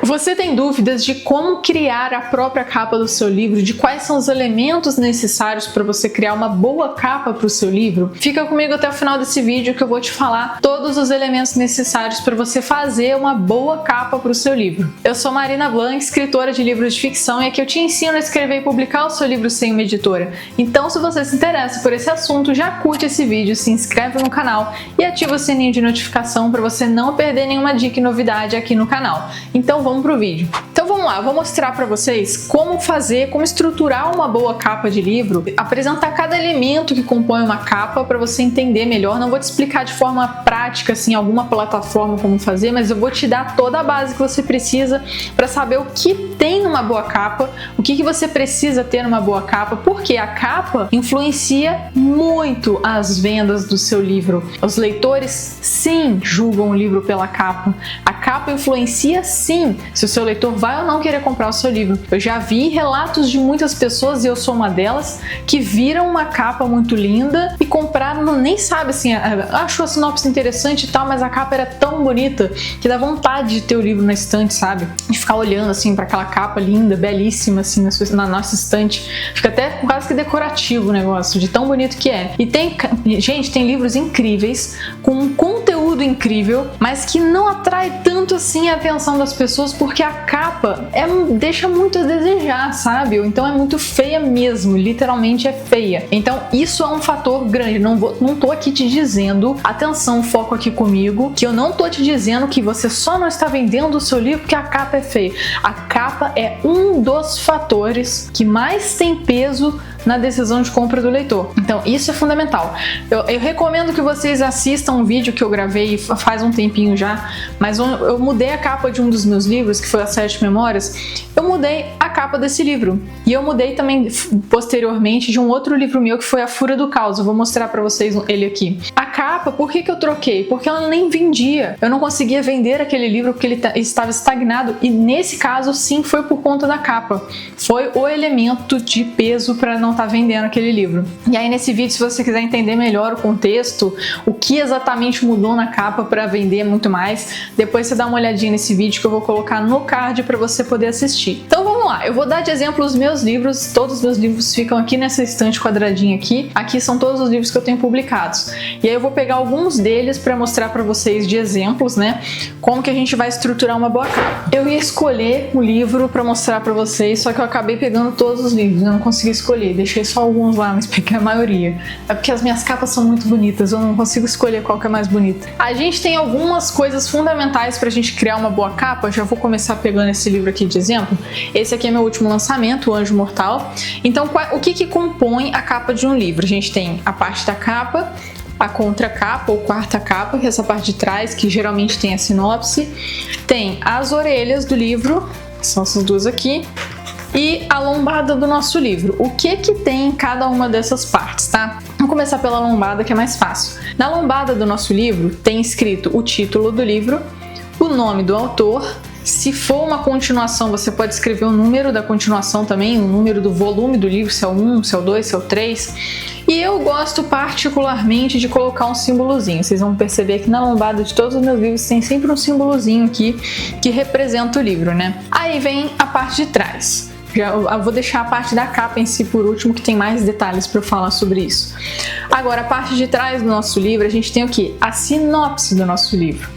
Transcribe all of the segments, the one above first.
Você tem dúvidas de como criar a própria capa do seu livro, de quais são os elementos necessários para você criar uma boa capa para o seu livro? Fica comigo até o final desse vídeo que eu vou te falar todos os elementos necessários para você fazer uma boa capa para o seu livro. Eu sou Marina Blanc, escritora de livros de ficção, e aqui eu te ensino a escrever e publicar o seu livro sem uma editora. Então, se você se interessa por esse assunto, já curte esse vídeo, se inscreve no canal e ativa o sininho de notificação para você não perder nenhuma dica e novidade aqui no canal. Então vamos pro vídeo. Então vamos lá, eu vou mostrar para vocês como fazer, como estruturar uma boa capa de livro, apresentar cada elemento que compõe uma capa para você entender melhor. Não vou te explicar de forma prática, assim, alguma plataforma como fazer, mas eu vou te dar toda a base que você precisa para saber o que tem numa boa capa, o que você precisa ter numa boa capa, porque a capa influencia muito as vendas do seu livro. Os leitores, sim, julgam o livro pela capa. A capa influencia, sim, se o seu leitor vai ou não querer comprar o seu livro. Eu já vi relatos de muitas pessoas, e eu sou uma delas, que viram uma capa muito linda e compraram, nem sabe assim, achou a sinopse interessante e tal, mas a capa era tão bonita que dá vontade de ter o livro na estante, sabe? De ficar olhando assim para aquela capa linda, belíssima assim na nossa estante. Fica até quase que decorativo o negócio, de tão bonito que é. E gente, tem livros incríveis, com um conteúdo incrível, mas que não atrai tanto assim a atenção das pessoas porque a capa deixa muito a desejar, sabe? Ou então é muito feia mesmo, literalmente é feia. Então isso é um fator grande. Não tô aqui te dizendo, atenção, foco aqui comigo, que eu não tô te dizendo que você só não está vendendo o seu livro porque a capa é feia. A capa é um dos fatores que mais tem peso na decisão de compra do leitor. Então isso é fundamental. Eu recomendo que vocês assistam um vídeo que eu gravei faz um tempinho já, mas eu mudei a capa de um dos meus livros, que foi As Sete Memórias. Eu mudei a capa desse livro. E eu mudei também posteriormente de um outro livro meu que foi A Fúria do Caos. Eu vou mostrar pra vocês ele aqui. A capa, por que eu troquei? Porque ela nem vendia. Eu não conseguia vender aquele livro porque ele estava estagnado, e nesse caso sim foi por conta da capa. Foi o elemento de peso para não estar vendendo aquele livro. E aí nesse vídeo, se você quiser entender melhor o contexto, o que exatamente mudou na capa para vender muito mais, depois você dá uma olhadinha nesse vídeo que eu vou colocar no card para você poder assistir. Então vamos lá, eu vou dar de exemplo os meus livros. Todos os meus livros ficam aqui nessa estante quadradinha aqui. Aqui são todos os livros que eu tenho publicados. E aí eu vou pegar alguns deles para mostrar para vocês de exemplos, né? Como que a gente vai estruturar uma boa capa. Eu ia escolher um livro para mostrar para vocês, só que eu acabei pegando todos os livros, eu não consegui escolher. Deixei só alguns lá, mas peguei a maioria. É porque as minhas capas são muito bonitas, eu não consigo escolher qual que é mais bonita. A gente tem algumas coisas fundamentais pra gente criar uma boa capa. Eu já vou começar pegando esse livro aqui de exemplo. Esse aqui é meu último lançamento, O Anjo Mortal. Então, o que compõe a capa de um livro? A gente tem a parte da capa, a contracapa ou quarta capa, que é essa parte de trás, que geralmente tem a sinopse. Tem as orelhas do livro, que são essas duas aqui, e a lombada do nosso livro. O que tem em cada uma dessas partes, tá? Vamos começar pela lombada, que é mais fácil. Na lombada do nosso livro tem escrito o título do livro, o nome do autor. Se for uma continuação, você pode escrever o número da continuação também, o número do volume do livro, se é o 1, se é o 2, se é o 3. E eu gosto particularmente de colocar um símbolozinho. Vocês vão perceber que na lombada de todos os meus livros tem sempre um símbolozinho aqui que representa o livro, né? Aí vem a parte de trás. Eu vou deixar a parte da capa em si por último, que tem mais detalhes para eu falar sobre isso. Agora, a parte de trás do nosso livro, a gente tem o quê? A sinopse do nosso livro.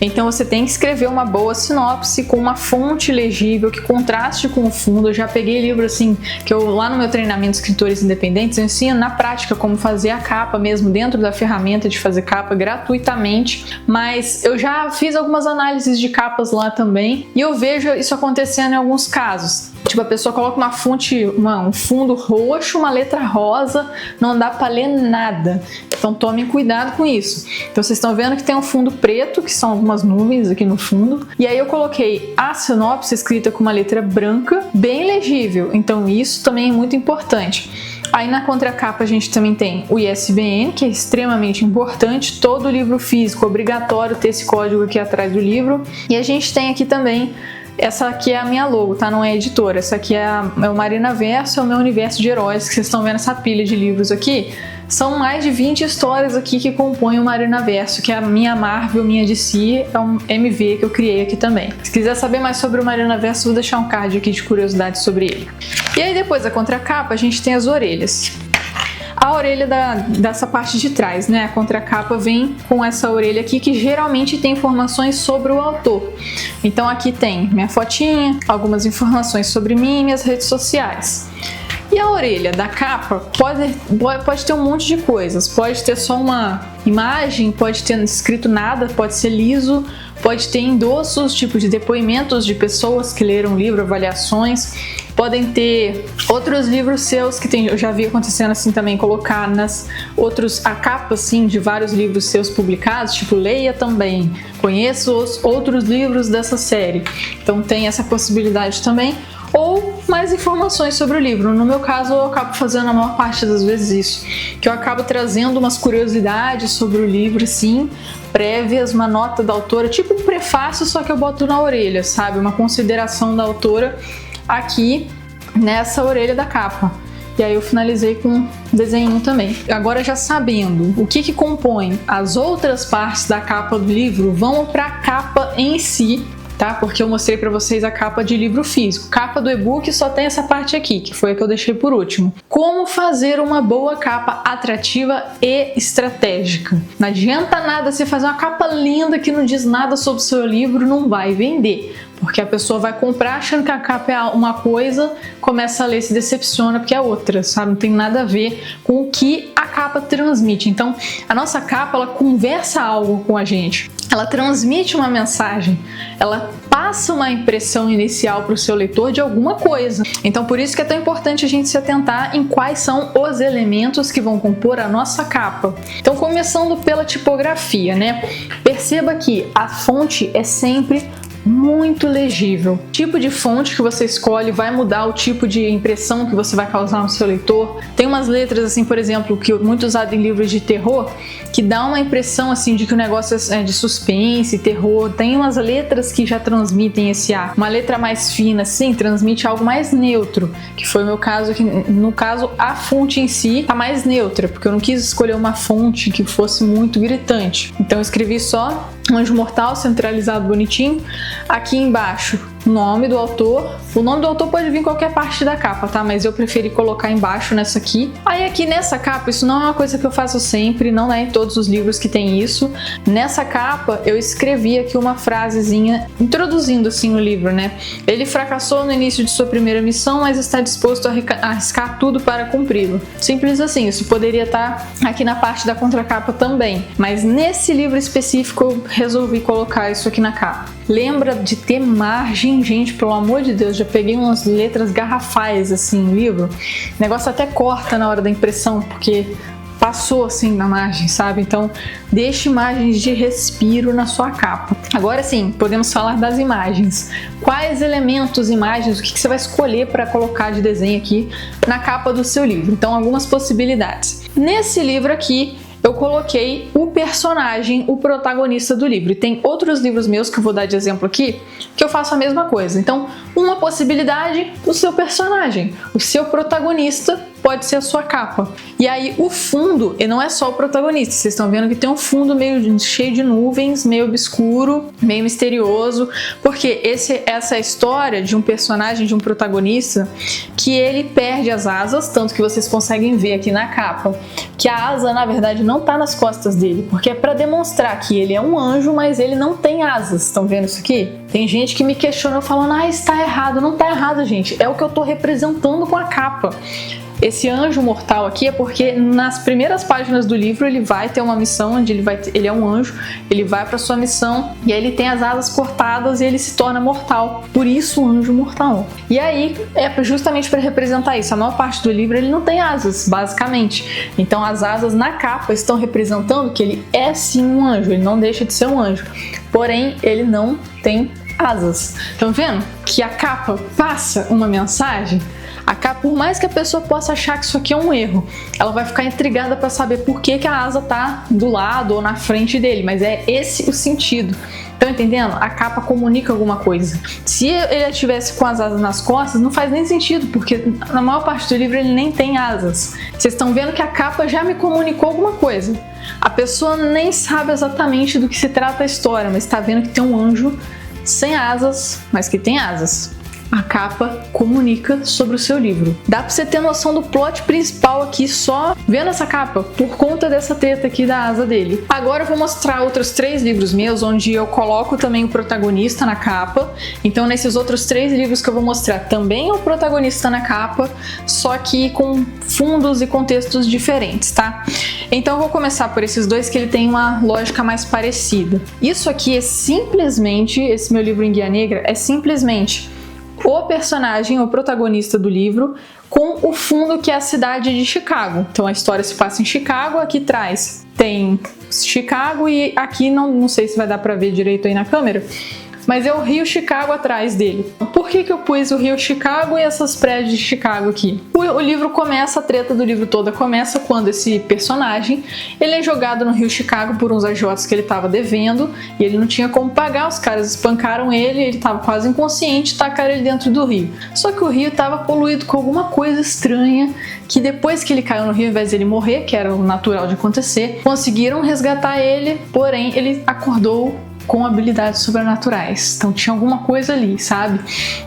Então você tem que escrever uma boa sinopse com uma fonte legível, que contraste com o fundo. Eu já peguei livro assim, que eu lá no meu treinamento de escritores independentes, eu ensino na prática como fazer a capa mesmo, dentro da ferramenta de fazer capa gratuitamente. Mas eu já fiz algumas análises de capas lá também, e eu vejo isso acontecendo em alguns casos. Tipo, a pessoa coloca uma fonte, um fundo roxo, uma letra rosa, não dá pra ler nada. Então tomem cuidado com isso. Então vocês estão vendo que tem um fundo preto, que são algumas nuvens aqui no fundo. E aí eu coloquei a sinopse escrita com uma letra branca, bem legível. Então isso também é muito importante. Aí na contracapa a gente também tem o ISBN, que é extremamente importante. Todo livro físico, obrigatório ter esse código aqui atrás do livro. E a gente tem aqui também Essa aqui é a minha logo, tá? Não é a editora. Essa aqui é o Marinaverso, é o meu universo de heróis, que vocês estão vendo essa pilha de livros aqui. São mais de 20 histórias aqui que compõem o Marinaverso, que é a minha Marvel, minha DC, é um MV que eu criei aqui também. Se quiser saber mais sobre o Marinaverso, vou deixar um card aqui de curiosidade sobre ele. E aí depois da contracapa, a gente tem as orelhas. A orelha dessa parte de trás, né? A contracapa vem com essa orelha aqui que geralmente tem informações sobre o autor. Então aqui tem minha fotinha, algumas informações sobre mim e minhas redes sociais. E a orelha da capa pode ter um monte de coisas. Pode ter só uma imagem, pode ter escrito nada, pode ser liso, pode ter endossos, tipo de depoimentos de pessoas que leram o livro, avaliações. Podem ter outros livros seus que eu já vi acontecendo assim também, colocar a capa assim de vários livros seus publicados, tipo leia também, conheço os outros livros dessa série. Então tem essa possibilidade também. Ou mais informações sobre o livro. No meu caso, eu acabo fazendo a maior parte das vezes isso, que eu acabo trazendo umas curiosidades sobre o livro, assim, prévias, uma nota da autora, tipo um prefácio, só que eu boto na orelha, sabe? Uma consideração da autora aqui nessa orelha da capa. E aí eu finalizei com um desenho também. Agora, já sabendo o que compõe as outras partes da capa do livro, vamos para a capa em si, tá? Porque eu mostrei para vocês a capa de livro físico. Capa do e-book só tem essa parte aqui, que foi a que eu deixei por último. Como fazer uma boa capa atrativa e estratégica? Não adianta nada você fazer uma capa linda que não diz nada sobre o seu livro, não vai vender. Porque a pessoa vai comprar achando que a capa é uma coisa, começa a ler e se decepciona porque é outra, sabe? Não tem nada a ver com o que a capa transmite. Então, a nossa capa, ela conversa algo com a gente. Ela transmite uma mensagem, ela passa uma impressão inicial para o seu leitor de alguma coisa. Então, por isso que é tão importante a gente se atentar em quais são os elementos que vão compor a nossa capa. Então, começando pela tipografia, né? Perceba que a fonte é sempre muito legível. O tipo de fonte que você escolhe vai mudar o tipo de impressão que você vai causar no seu leitor. Tem umas letras assim, por exemplo, que é muito usado em livros de terror, que dá uma impressão assim de que o negócio é de suspense, terror. Tem umas letras que já transmitem esse ar. Uma letra mais fina assim transmite algo mais neutro, que foi o meu caso, que no caso a fonte em si tá mais neutra, porque eu não quis escolher uma fonte que fosse muito gritante. Então eu escrevi só Anjo Mortal, centralizado, bonitinho. Aqui embaixo, o nome do autor. O nome do autor pode vir em qualquer parte da capa, tá? Mas eu preferi colocar embaixo nessa aqui. Aí aqui nessa capa, isso não é uma coisa que eu faço sempre, não é em todos os livros que tem isso. Nessa capa, eu escrevi aqui uma frasezinha introduzindo assim o livro, né? Ele fracassou no início de sua primeira missão, mas está disposto a arriscar tudo para cumpri-lo. Simples assim, isso poderia estar aqui na parte da contracapa também. Mas nesse livro específico, eu resolvi colocar isso aqui na capa. Lembra de ter margem, gente, pelo amor de Deus, já peguei umas letras garrafais assim no livro. O negócio até corta na hora da impressão, porque passou assim na margem, sabe? Então, deixe margens de respiro na sua capa. Agora sim, podemos falar das imagens. Quais elementos, imagens, o que você vai escolher para colocar de desenho aqui na capa do seu livro? Então, algumas possibilidades. Nesse livro aqui, eu coloquei o personagem, o protagonista do livro. E tem outros livros meus que eu vou dar de exemplo aqui, que eu faço a mesma coisa. Então, uma possibilidade, o seu personagem, o seu protagonista pode ser a sua capa. E aí o fundo, e não é só o protagonista, vocês estão vendo que tem um fundo meio cheio de nuvens, meio obscuro, meio misterioso, porque essa é a história de um personagem, de um protagonista, que ele perde as asas, tanto que vocês conseguem ver aqui na capa, que a asa na verdade não tá nas costas dele, porque é para demonstrar que ele é um anjo, mas ele não tem asas. Estão vendo isso aqui? Tem gente que me questiona falando, está errado. Não tá errado, gente, é o que eu tô representando com a capa. Esse anjo mortal aqui é porque nas primeiras páginas do livro ele vai ter uma missão onde ele é um anjo, ele vai para sua missão e aí ele tem as asas cortadas e ele se torna mortal. Por isso o anjo mortal. E aí é justamente para representar isso. A maior parte do livro ele não tem asas, basicamente. Então as asas na capa estão representando que ele é sim um anjo, ele não deixa de ser um anjo. Porém, ele não tem asas. Estão vendo que a capa passa uma mensagem? A capa, por mais que a pessoa possa achar que isso aqui é um erro, ela vai ficar intrigada para saber por que a asa tá do lado ou na frente dele, mas é esse o sentido. Estão entendendo? A capa comunica alguma coisa. Se ele estivesse com as asas nas costas, não faz nem sentido, porque na maior parte do livro ele nem tem asas. Vocês estão vendo que a capa já me comunicou alguma coisa. A pessoa nem sabe exatamente do que se trata a história, mas está vendo que tem um anjo sem asas, mas que tem asas. A capa comunica sobre o seu livro. Dá pra você ter noção do plot principal aqui só vendo essa capa, por conta dessa treta aqui da asa dele. Agora eu vou mostrar outros 3 livros meus, onde eu coloco também o protagonista na capa. Então nesses outros 3 livros que eu vou mostrar também o protagonista na capa, só que com fundos e contextos diferentes, tá? Então eu vou começar por esses 2 que ele tem uma lógica mais parecida. Isso aqui é simplesmente, esse meu livro em Guia Negra, é simplesmente o personagem, o protagonista do livro, com o fundo que é a cidade de Chicago. Então a história se passa em Chicago, aqui atrás tem Chicago e aqui não sei se vai dar pra ver direito aí na câmera, mas é o Rio Chicago atrás dele. Por que eu pus o Rio Chicago e essas prédios de Chicago aqui? O livro começa, a treta do livro toda começa quando esse personagem, ele é jogado no Rio Chicago por uns agiotas que ele estava devendo e ele não tinha como pagar, os caras espancaram ele estava quase inconsciente e tacaram ele dentro do rio. Só que o rio estava poluído com alguma coisa estranha que depois que ele caiu no rio, ao invés de ele morrer, que era o natural de acontecer, conseguiram resgatar ele, porém ele acordou com habilidades sobrenaturais. Então tinha alguma coisa ali, sabe?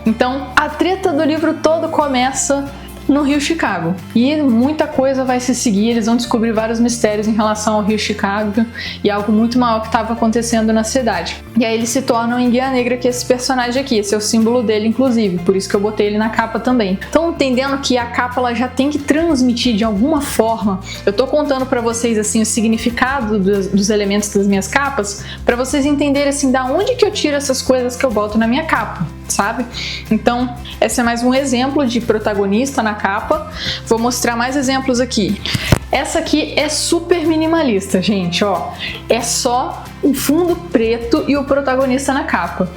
Então a treta do livro todo começa no Rio Chicago. E muita coisa vai se seguir, eles vão descobrir vários mistérios em relação ao Rio Chicago e algo muito maior que estava acontecendo na cidade. E aí eles se tornam em Guia Negra, que é esse personagem aqui, esse é o símbolo dele inclusive, por isso que eu botei ele na capa também. Então entendendo que a capa ela já tem que transmitir de alguma forma, eu tô contando pra vocês assim o significado dos elementos das minhas capas, pra vocês entenderem assim da onde que eu tiro essas coisas que eu boto na minha capa, sabe? Então esse é mais um exemplo de protagonista na capa. Vou mostrar mais exemplos aqui. Essa aqui é super minimalista, gente, ó. É só um fundo preto e o protagonista na capa.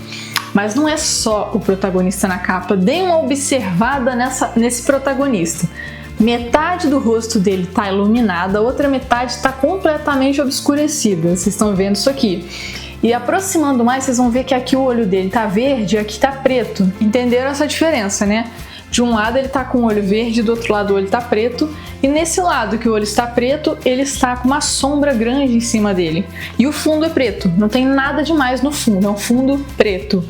Mas não é só o protagonista na capa. Dê uma observada nesse protagonista. Metade do rosto dele está iluminada, a outra metade está completamente obscurecida. Vocês estão vendo isso aqui. E aproximando mais, vocês vão ver que aqui o olho dele tá verde e aqui tá preto. Entenderam essa diferença, né? De um lado ele tá com o olho verde, do outro lado o olho tá preto. E nesse lado que o olho está preto, ele está com uma sombra grande em cima dele. E o fundo é preto, não tem nada demais no fundo, é um fundo preto.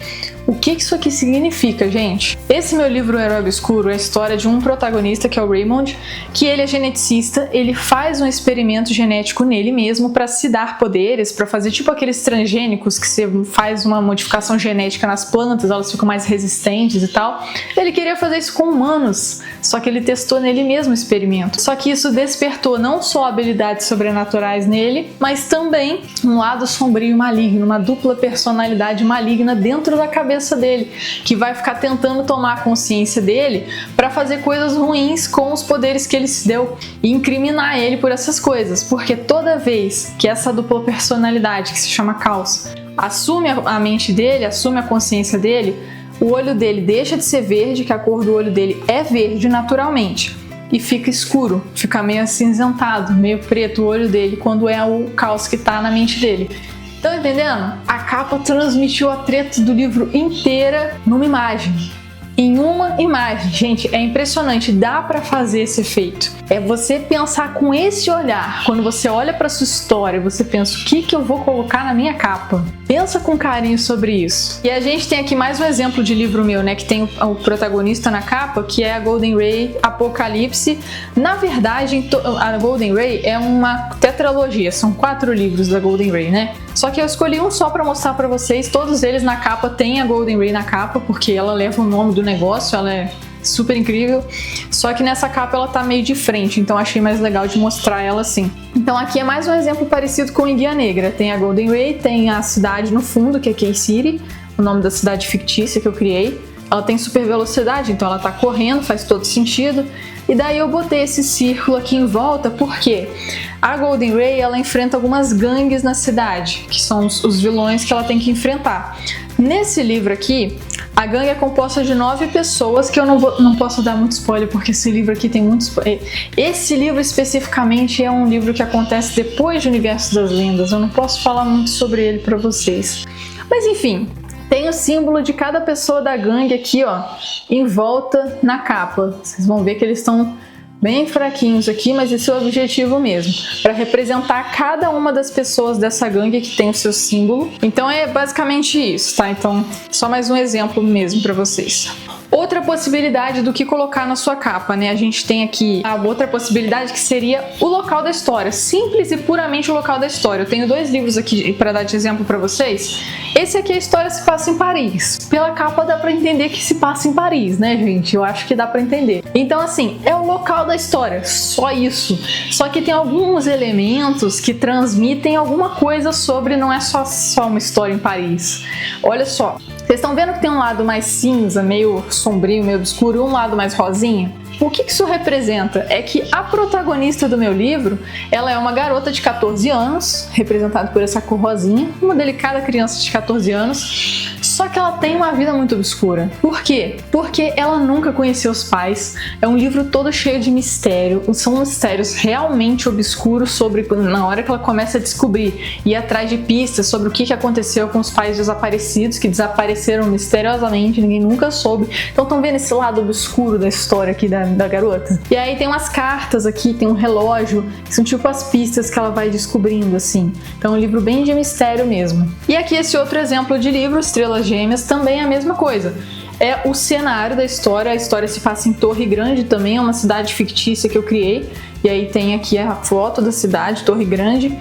O que isso aqui significa, gente? Esse meu livro, O Herói Obscuro, é a história de um protagonista que é o Raymond, que ele é geneticista, ele faz um experimento genético nele mesmo para se dar poderes, para fazer tipo aqueles transgênicos que você faz uma modificação genética nas plantas, elas ficam mais resistentes e tal. Ele queria fazer isso com humanos, só que ele testou nele mesmo o experimento. Só que isso despertou não só habilidades sobrenaturais nele, mas também um lado sombrio e maligno, uma dupla personalidade maligna dentro da cabeça dele, que vai ficar tentando tomar a consciência dele para fazer coisas ruins com os poderes que ele se deu e incriminar ele por essas coisas, porque toda vez que essa dupla personalidade, que se chama Caos, assume a mente dele, assume a consciência dele, o olho dele deixa de ser verde, que a cor do olho dele é verde naturalmente, e fica escuro, fica meio acinzentado, meio preto o olho dele quando é o caos que está na mente dele. Estão entendendo? A capa transmitiu a treta do livro inteira numa imagem. Em uma imagem. Gente, é impressionante, dá pra fazer esse efeito. É você pensar com esse olhar. Quando você olha pra sua história, você pensa, o que eu vou colocar na minha capa? Pensa com carinho sobre isso. E a gente tem aqui mais um exemplo de livro meu, né? Que tem o protagonista na capa, que é a Golden Ray Apocalipse. Na verdade, a Golden Ray é uma tetralogia. São 4 livros da Golden Ray, né? Só que eu escolhi um só pra mostrar pra vocês. Todos eles na capa tem a Golden Ray na capa, porque ela leva o nome do negócio, ela é super incrível, só que nessa capa ela tá meio de frente, então achei mais legal de mostrar ela assim. Então aqui é mais um exemplo parecido com o Guia Negra, tem a Golden Ray, tem a cidade no fundo, que é K-City, o nome da cidade fictícia que eu criei. Ela tem super velocidade, então ela tá correndo, faz todo sentido. E daí eu botei esse círculo aqui em volta, porque a Golden Ray, ela enfrenta algumas gangues na cidade, que são os vilões que ela tem que enfrentar. Nesse livro aqui, a gangue é composta de 9 pessoas, que eu não posso dar muito spoiler, porque esse livro aqui tem muito spoiler. Esse livro especificamente é um livro que acontece depois do Universo das Lendas, eu não posso falar muito sobre ele pra vocês. Mas enfim, tem o símbolo de cada pessoa da gangue aqui, ó, em volta na capa. Vocês vão ver que eles estão bem fraquinhos aqui, mas esse é o objetivo mesmo, para representar cada uma das pessoas dessa gangue que tem o seu símbolo. Então é basicamente isso, tá? Então, só mais um exemplo mesmo para vocês. Outra possibilidade do que colocar na sua capa, né? A gente tem aqui a outra possibilidade que seria o local da história, simples e puramente o local da história. Eu tenho 2 livros aqui para dar de exemplo para vocês. Esse aqui, a história se passa em Paris. Pela capa dá para entender que se passa em Paris, né, gente? Eu acho que dá para entender. Então, assim, é o local da história, só isso. Só que tem alguns elementos que transmitem alguma coisa sobre, não é só uma história em Paris. Olha só. Vocês estão vendo que tem um lado mais cinza, meio sombrio, meio obscuro, e um lado mais rosinha? O que isso representa? É que a protagonista do meu livro, ela é uma garota de 14 anos, representada por essa cor rosinha, uma delicada criança de 14 anos, só que ela tem uma vida muito obscura. Por quê? Porque ela nunca conheceu os pais, é um livro todo cheio de mistério, são mistérios realmente obscuros sobre, na hora que ela começa a descobrir, ir atrás de pistas sobre o que aconteceu com os pais desaparecidos, que desapareceram misteriosamente, ninguém nunca soube. Então estão vendo esse lado obscuro da história aqui da garota? E aí tem umas cartas aqui, tem um relógio, que são tipo as pistas que ela vai descobrindo, assim. Então é um livro bem de mistério mesmo. E aqui esse outro exemplo de livro, Estrelas Gêmeas, também é a mesma coisa. É o cenário da história, a história se passa em Torre Grande também, é uma cidade fictícia que eu criei. E aí tem aqui a foto da cidade, Torre Grande.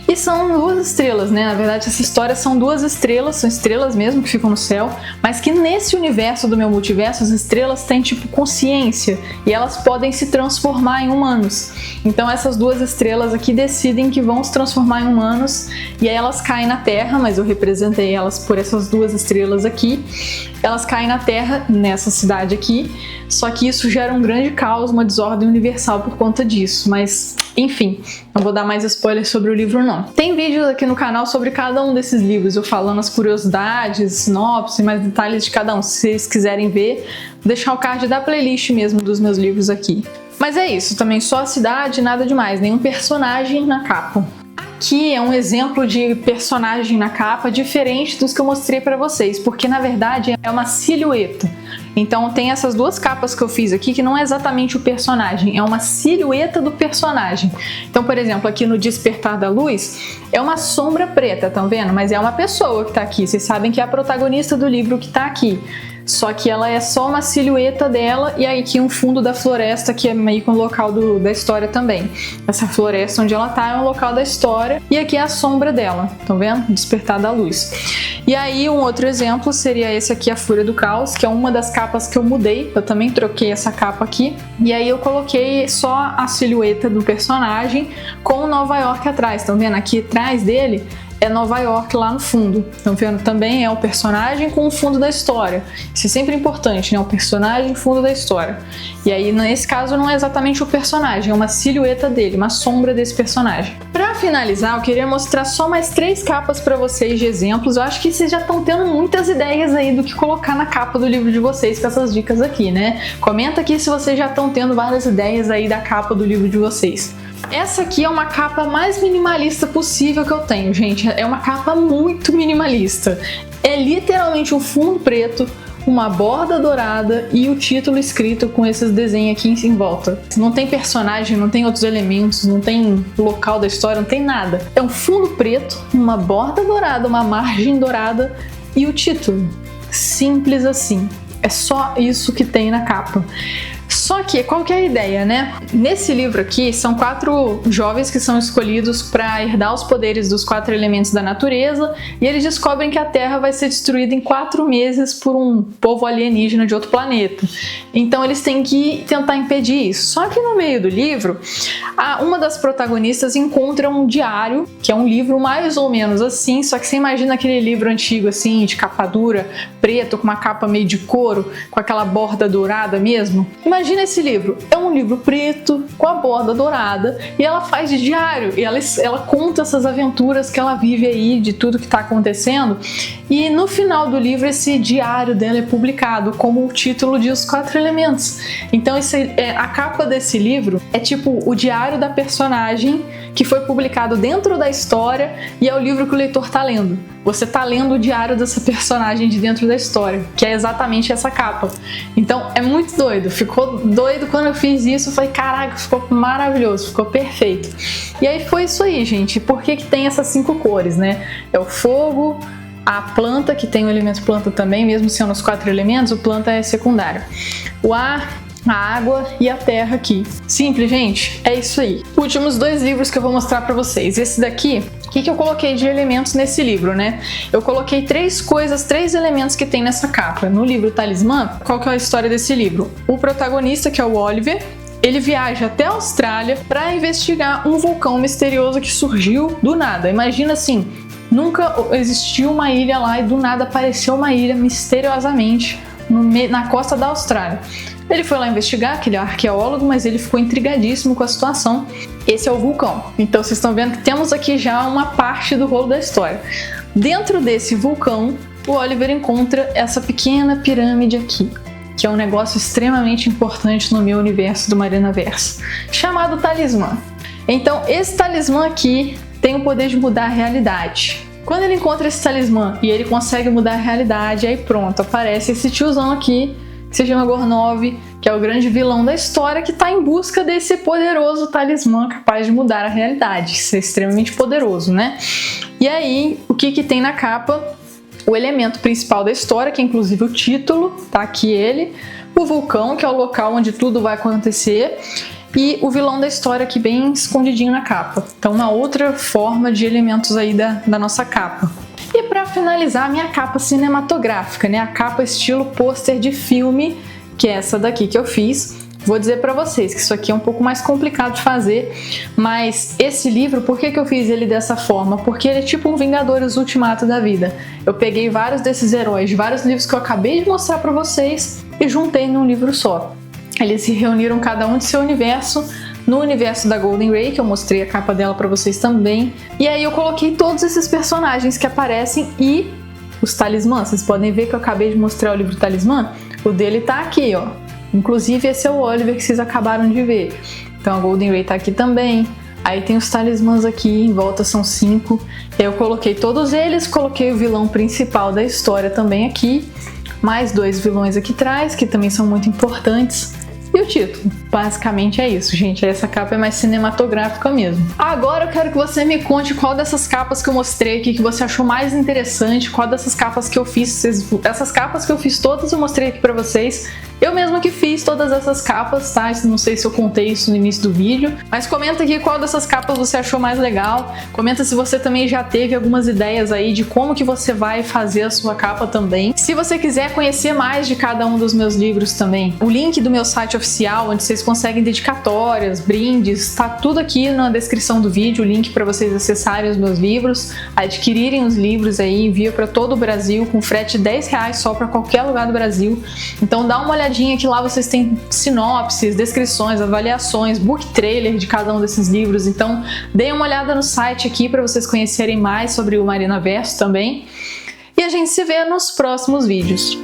E são 2 estrelas, né? Na verdade, essa história são 2 estrelas, são estrelas mesmo que ficam no céu, mas que nesse universo do meu multiverso, as estrelas têm tipo consciência e elas podem se transformar em humanos. Então essas 2 estrelas aqui decidem que vão se transformar em humanos e aí elas caem na Terra, mas eu representei elas por essas 2 estrelas aqui. Elas caem na Terra, nessa cidade aqui, só que isso gera um grande caos, uma desordem universal por conta disso, mas enfim, não vou dar mais spoilers sobre o livro não. Tem vídeos aqui no canal sobre cada um desses livros, eu falando as curiosidades, sinopse, mais detalhes de cada um. Se vocês quiserem ver, vou deixar o card da playlist mesmo dos meus livros aqui. Mas é isso, também só a cidade, nada demais, nenhum personagem na capa. Aqui é um exemplo de personagem na capa diferente dos que eu mostrei para vocês, porque na verdade é uma silhueta. Então tem essas 2 capas que eu fiz aqui que não é exatamente o personagem, é uma silhueta do personagem. Então, por exemplo, aqui no Despertar da Luz é uma sombra preta, estão vendo? Mas é uma pessoa que está aqui, vocês sabem que é a protagonista do livro que está aqui. Só que ela é só uma silhueta dela e aí aqui um fundo da floresta que é meio que um local da história também. Essa floresta onde ela tá é um local da história e aqui é a sombra dela, estão vendo? Despertar da Luz. E aí um outro exemplo seria esse aqui, a Fúria do Caos, que é uma das capas que eu mudei, eu também troquei essa capa aqui e aí eu coloquei só a silhueta do personagem com Nova York atrás, estão vendo? Aqui atrás dele é Nova York lá no fundo. Estão vendo? Também é o personagem com o fundo da história. Isso é sempre importante, né? O personagem, fundo da história. E aí, nesse caso, não é exatamente o personagem, é uma silhueta dele, uma sombra desse personagem. Para finalizar, eu queria mostrar só mais 3 capas para vocês de exemplos. Eu acho que vocês já estão tendo muitas ideias aí do que colocar na capa do livro de vocês com essas dicas aqui, né? Comenta aqui se vocês já estão tendo várias ideias aí da capa do livro de vocês. Essa aqui é uma capa mais minimalista possível que eu tenho, gente. É uma capa muito minimalista. É literalmente um fundo preto, uma borda dourada e o título escrito com esses desenhos aqui em volta. Não tem personagem, não tem outros elementos, não tem local da história, não tem nada. É um fundo preto, uma borda dourada, uma margem dourada e o título. Simples assim. É só isso que tem na capa. Só que, qual que é a ideia, né? Nesse livro aqui, são 4 jovens que são escolhidos para herdar os poderes dos 4 elementos da natureza e eles descobrem que a Terra vai ser destruída em 4 meses por um povo alienígena de outro planeta. Então eles têm que tentar impedir isso. Só que no meio do livro, uma das protagonistas encontra um diário, que é um livro mais ou menos assim, só que você imagina aquele livro antigo assim, de capa dura, preto, com uma capa meio de couro, com aquela borda dourada mesmo? Imagina esse livro, é um livro preto com a borda dourada e ela faz de diário e ela conta essas aventuras que ela vive aí, de tudo que está acontecendo, e no final do livro esse diário dela é publicado como o título de Os 4 Elementos. Então a capa desse livro é tipo o diário da personagem que foi publicado dentro da história e é o livro que o leitor está lendo. você tá lendo o diário dessa personagem de dentro da história, que é exatamente essa capa. Então é muito doido, ficou doido quando eu fiz isso, eu falei, caraca, ficou maravilhoso, ficou perfeito. E aí foi isso aí, gente. Por que que tem essas 5 cores, né? É o fogo, a planta, que tem o elemento planta também, mesmo sendo os 4 elementos, o planta é secundário. O ar, a água e a terra aqui. Simples, gente, é isso aí. Últimos 2 livros que eu vou mostrar pra vocês. Esse daqui, o que eu coloquei de elementos nesse livro, né? Eu coloquei 3 coisas, 3 elementos que tem nessa capa. No livro Talismã, qual que é a história desse livro? O protagonista, que é o Oliver, ele viaja até a Austrália para investigar um vulcão misterioso que surgiu do nada. Imagina assim, nunca existiu uma ilha lá e do nada apareceu uma ilha misteriosamente na costa da Austrália. Ele foi lá investigar, que ele é arqueólogo, mas ele ficou intrigadíssimo com a situação. Esse é o vulcão. Então vocês estão vendo que temos aqui já uma parte do rolo da história. Dentro desse vulcão, o Oliver encontra essa pequena pirâmide aqui, que é um negócio extremamente importante no meu universo do Marinaverso, chamado Talismã. Então esse talismã aqui tem o poder de mudar a realidade. Quando ele encontra esse talismã e ele consegue mudar a realidade, aí pronto, aparece esse tiozão aqui, que se chama Gornov, que é o grande vilão da história, que está em busca desse poderoso talismã capaz de mudar a realidade. Isso é extremamente poderoso, né? E aí, o que tem na capa? O elemento principal da história, que é inclusive o título, tá aqui ele. O vulcão, que é o local onde tudo vai acontecer. E o vilão da história aqui bem escondidinho na capa. Então, uma outra forma de elementos aí da nossa capa. E para finalizar, a minha capa cinematográfica, né? A capa estilo pôster de filme, que é essa daqui que eu fiz. Vou dizer para vocês que isso aqui é um pouco mais complicado de fazer, mas esse livro, por que eu fiz ele dessa forma? Porque ele é tipo um Vingadores Ultimato da vida. Eu peguei vários desses heróis, de vários livros que eu acabei de mostrar para vocês e juntei num livro só. Eles se reuniram cada um de seu universo, no universo da Golden Ray, que eu mostrei a capa dela para vocês também. E aí eu coloquei todos esses personagens que aparecem e os talismãs. Vocês podem ver que eu acabei de mostrar o livro Talismã. O dele tá aqui, ó. Inclusive esse é o Oliver que vocês acabaram de ver. Então a Golden Ray tá aqui também. Aí tem os talismãs aqui, em volta são 5. Eu coloquei todos eles, coloquei o vilão principal da história também aqui. Mais 2 vilões aqui atrás, que também são muito importantes. E o título. Basicamente é isso, gente. Essa capa é mais cinematográfica mesmo. Agora eu quero que você me conte qual dessas capas que eu mostrei aqui que você achou mais interessante, qual dessas capas que eu fiz. Essas capas que eu fiz todas eu mostrei aqui pra vocês. Eu mesma que fiz todas essas capas, tá? Não sei se eu contei isso no início do vídeo, mas comenta aqui qual dessas capas você achou mais legal. Comenta se você também já teve algumas ideias aí de como que você vai fazer a sua capa também. Se você quiser conhecer mais de cada um dos meus livros também, o link do meu site oficial, onde vocês conseguem dedicatórias, brindes, tá tudo aqui na descrição do vídeo, o link para vocês acessarem os meus livros, adquirirem os livros aí, envio para todo o Brasil, com frete de R$10 só para qualquer lugar do Brasil. Então dá uma olhadinha que lá vocês têm sinopses, descrições, avaliações, book trailer de cada um desses livros. Então deem uma olhada no site aqui para vocês conhecerem mais sobre o Marinaverso também. E a gente se vê nos próximos vídeos.